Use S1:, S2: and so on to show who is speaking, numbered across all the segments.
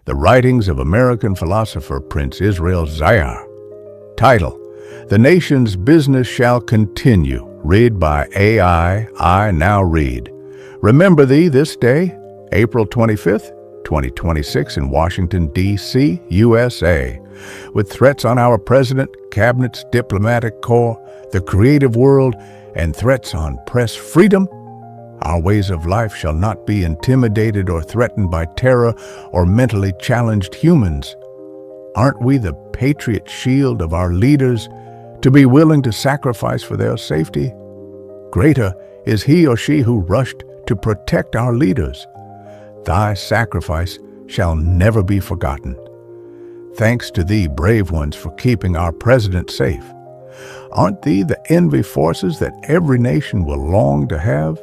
S1: The Writings of American Philosopher Prince Israel Zaar. Title: The Nation's Business Shall Continue. Read by AI, I Now Read. Remember thee this day, April 25th, 2026 in Washington, D.C., USA. With threats on our president, cabinets, diplomatic corps, the creative world, and threats on press freedom, our ways of life shall not be intimidated or threatened by terror or mentally challenged humans. Aren't we the patriot shield of our leaders to be willing to sacrifice for their safety? Greater is he or she who rushed to protect our leaders. Thy sacrifice shall never be forgotten. Thanks to thee, brave ones, for keeping our president safe. Aren't thee the envy forces that every nation will long to have?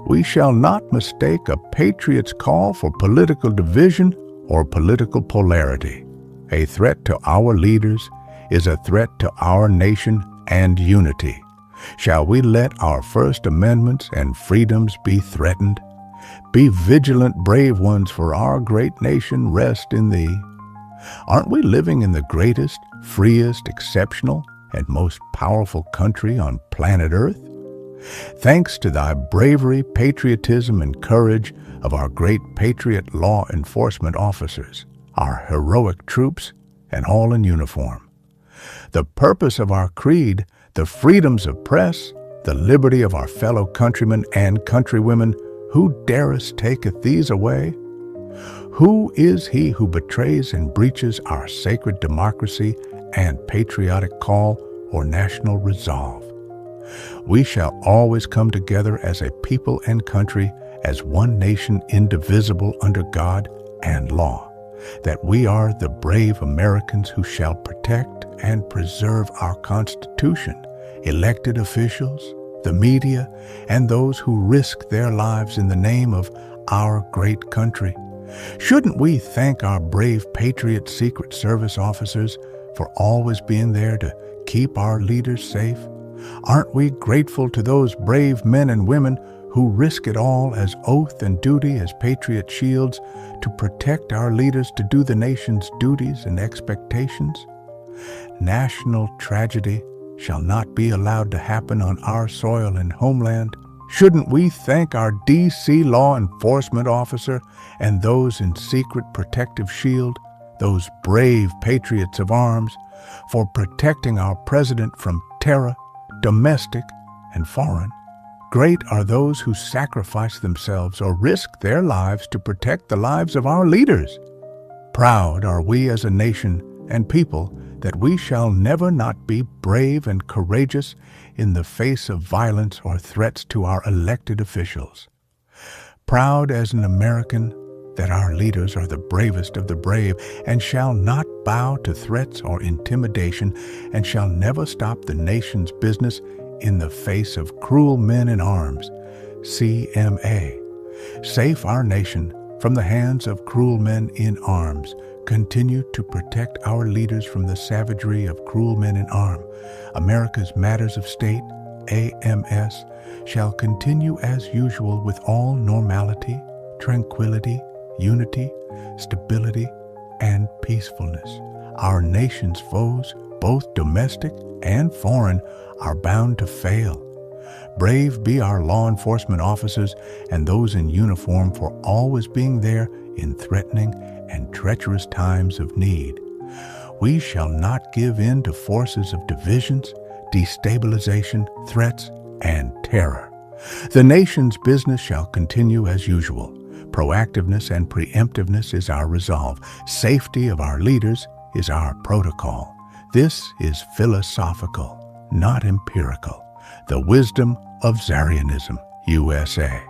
S1: We shall not mistake a patriot's call for political division or political polarity. A threat to our leaders is a threat to our nation and unity. Shall we let our First Amendments and freedoms be threatened? Be vigilant, brave ones, for our great nation rests in thee. Aren't we living in the greatest, freest, exceptional, and most powerful country on planet Earth? Thanks to thy bravery, patriotism, and courage of our great patriot law enforcement officers, our heroic troops, and all in uniform. The purpose of our creed, the freedoms of press, the liberty of our fellow countrymen and countrywomen, who darest taketh these away? Who is he who betrays and breaches our sacred democracy and patriotic call or national resolve? We shall always come together as a people and country, as one nation indivisible under God and law, that we are the brave Americans who shall protect and preserve our Constitution, elected officials, the media, and those who risk their lives in the name of our great country. Shouldn't we thank our brave patriot Secret Service officers for always being there to keep our leaders safe? Aren't we grateful to those brave men and women who risk it all as oath and duty as patriot shields to protect our leaders, to do the nation's duties and expectations? National tragedy shall not be allowed to happen on our soil and homeland. Shouldn't we thank our D.C. law enforcement officer and those in secret protective shield, those brave patriots of arms, for protecting our president from terror, domestic and foreign? Great are those who sacrifice themselves or risk their lives to protect the lives of our leaders. Proud are we as a nation and people that we shall never not be brave and courageous in the face of violence or threats to our elected officials. Proud as an American that our leaders are the bravest of the brave and shall not bow to threats or intimidation, and shall never stop the nation's business in the face of cruel men in arms. CMA. Safe our nation from the hands of cruel men in arms. Continue to protect our leaders from the savagery of cruel men in arms. America's Matters of State, AMS, shall continue as usual with all normality, tranquility, unity, stability, and peacefulness. Our nation's foes, both domestic and foreign, are bound to fail. Brave be our law enforcement officers and those in uniform for always being there in threatening and treacherous times of need. We shall not give in to forces of divisions, destabilization, threats, and terror. The nation's business shall continue as usual. Proactiveness and preemptiveness is our resolve. Safety of our leaders is our protocol. This is philosophical, not empirical. The wisdom of Zaarrianism, USA.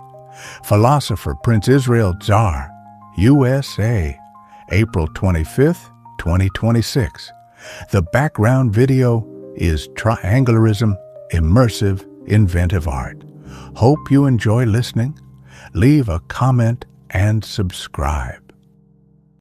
S1: Philosopher Prince Israel Zaar, USA, April 25th, 2026. The background video is Trianglerism, Immersive, Inventive Art. Hope you enjoy listening. Leave a comment and subscribe.